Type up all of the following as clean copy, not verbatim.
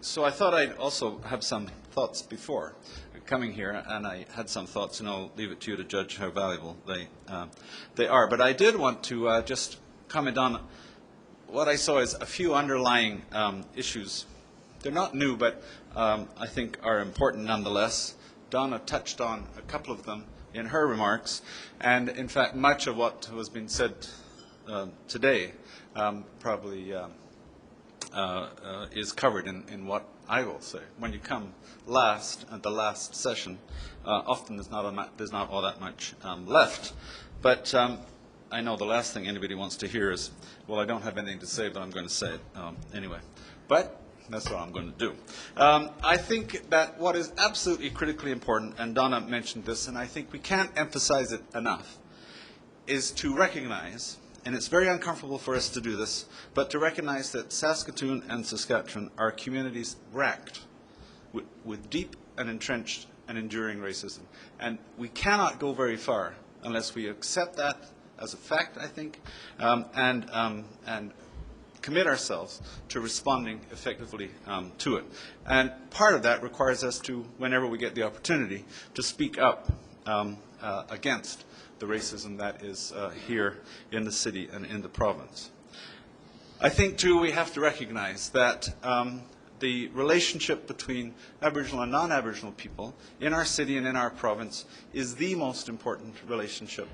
So I thought I'd also have some thoughts before coming here, and I had some thoughts, and I'll leave it to you to judge how valuable they are. But I did want to just comment on what I saw as a few underlying issues. They're not new, but I think are important nonetheless. Donna touched on a couple of them in her remarks, and in fact much of what has been said today probably is covered in what I will say. When you come last at the last session, often there's not all that much left. But I know the last thing anybody wants to hear is, well, I don't have anything to say, but I'm going to say it anyway. But that's what I'm going to do. I think that what is absolutely critically important, and Donna mentioned this, and I think we can't emphasize it enough, is to recognize, and it's very uncomfortable for us to do this, but to recognize that Saskatoon and Saskatchewan are communities racked with deep and entrenched and enduring racism. And we cannot go very far unless we accept that as a fact, I think, and commit ourselves to responding effectively to it. And part of that requires us to, whenever we get the opportunity, to speak up against the racism that is here in the city and in the province. I think, too, we have to recognize that the relationship between Aboriginal and non-Aboriginal people in our city and in our province is the most important relationship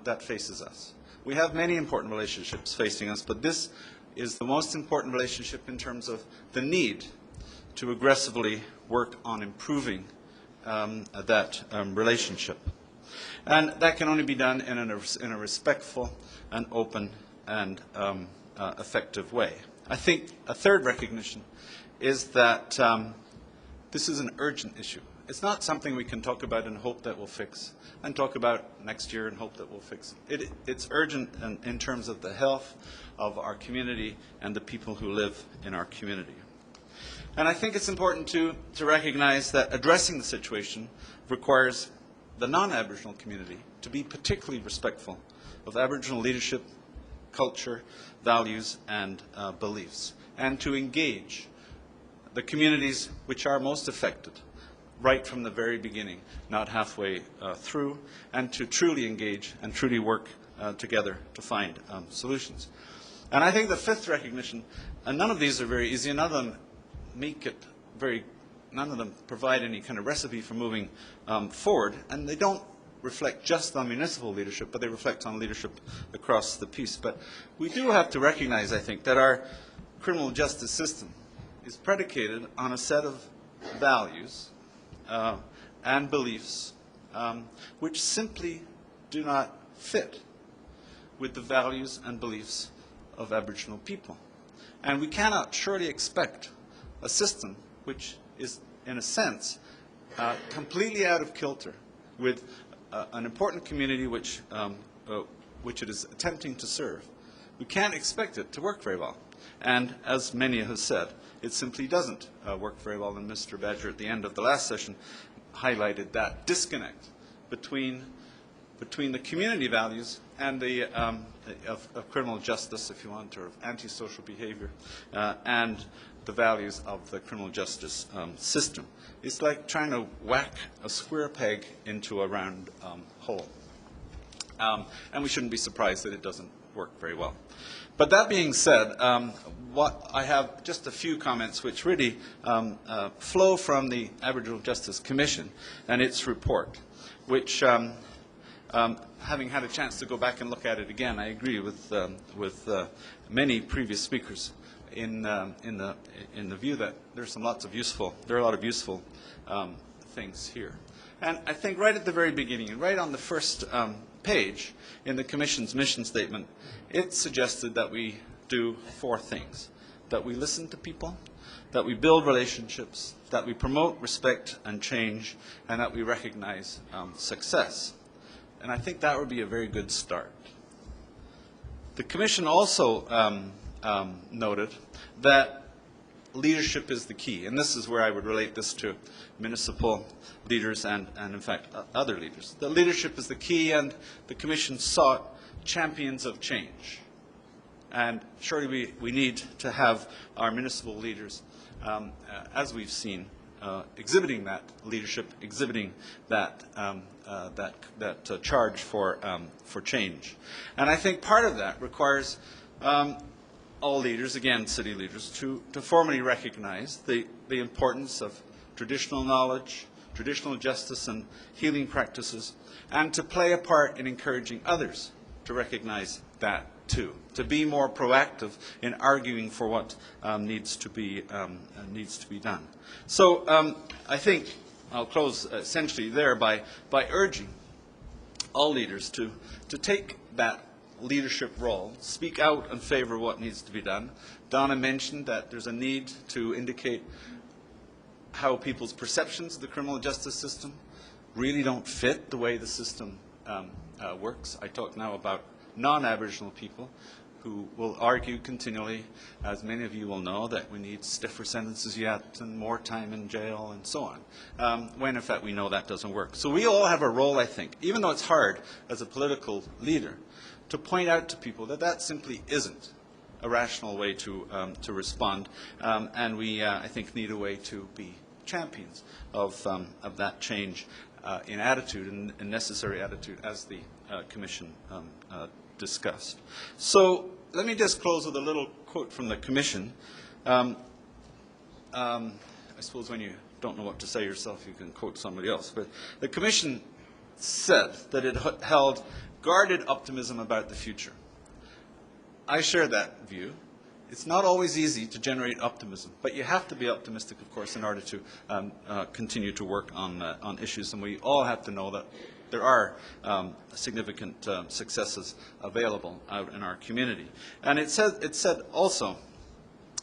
that faces us. We have many important relationships facing us, but this is the most important relationship in terms of the need to aggressively work on improving that relationship. And that can only be done in a respectful and open and effective way. I think a third recognition is that this is an urgent issue. It's not something we can talk about and hope that we'll fix, and talk about next year and hope that we'll fix it. It's urgent in terms of the health of our community and the people who live in our community. And I think it's important to recognize that addressing the situation requires the non-Aboriginal community to be particularly respectful of Aboriginal leadership, culture, values, and beliefs, and to engage the communities which are most affected right from the very beginning, not halfway through, and to truly engage and truly work together to find solutions. And I think the fifth recognition, and none of these are very easy, and none of them make it very, none of them provide any kind of recipe for moving forward, and they don't reflect just on municipal leadership, but they reflect on leadership across the piece. But we do have to recognize, I think, that our criminal justice system is predicated on a set of values and beliefs which simply do not fit with the values and beliefs of Aboriginal people. And we cannot surely expect a system which is, in a sense, completely out of kilter with an important community which it is attempting to serve. We can't expect it to work very well. And as many have said, it simply doesn't work very well. And Mr. Badger, at the end of the last session, highlighted that disconnect between the community values and the of criminal justice, if you want, or of antisocial behavior, and the values of the criminal justice system. It's like trying to whack a square peg into a round hole. And we shouldn't be surprised that it doesn't work very well. But that being said, I have just a few comments which really flow from the Aboriginal Justice Commission and its report, which, having had a chance to go back and look at it again, I agree with many previous speakers in the view that there are a lot of useful things here. And I think right at the very beginning, right on the first page in the Commission's mission statement, it suggested that we do 4 things: that we listen to people, that we build relationships, that we promote respect and change, and that we recognize success. And I think that would be a very good start. The Commission also noted that leadership is the key, and this is where I would relate this to municipal leaders and in fact, other leaders. The leadership is the key, and the Commission sought champions of change. And surely we need to have our municipal leaders, as we've seen, exhibiting that leadership, exhibiting that charge for change. And I think part of that requires all leaders, again city leaders, to formally recognize the importance of traditional knowledge, traditional justice and healing practices, and to play a part in encouraging others to recognize that too, to be more proactive in arguing for what needs to be done. So I think I'll close essentially there by urging all leaders to take that leadership role, speak out in favor of what needs to be done. Donna mentioned that there's a need to indicate how people's perceptions of the criminal justice system really don't fit the way the system works. I talk now about non-Aboriginal people who will argue continually, as many of you will know, that we need stiffer sentences yet and more time in jail and so on, when in fact we know that doesn't work. So we all have a role, I think, even though it's hard as a political leader, to point out to people that that simply isn't a rational way to respond, and we, I think, need a way to be champions of that change in attitude and necessary attitude, as the Commission discussed. So let me just close with a little quote from the Commission. I suppose when you don't know what to say yourself, you can quote somebody else. But the Commission said that it held guarded optimism about the future. I share that view. It's not always easy to generate optimism, but you have to be optimistic, of course, in order to continue to work on issues. And we all have to know that there are significant successes available out in our community. And it said also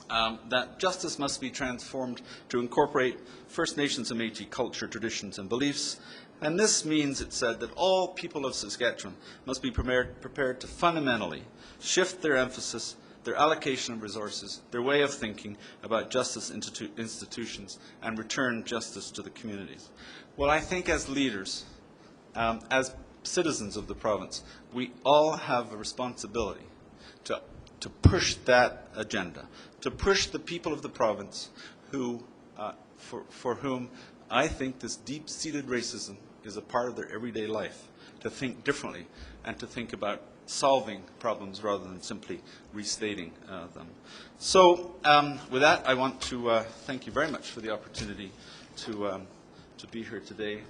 that justice must be transformed to incorporate First Nations and Métis culture, traditions and beliefs. And this means, it said, that all people of Saskatchewan must be prepared to fundamentally shift their emphasis, their allocation of resources, their way of thinking about justice institutions, and return justice to the communities. Well, I think as leaders, as citizens of the province, we all have a responsibility to push that agenda, to push the people of the province who, for whom I think this deep-seated racism is a part of their everyday life, to think differently and to think about solving problems rather than simply restating them. So with that, I want to thank you very much for the opportunity to be here today.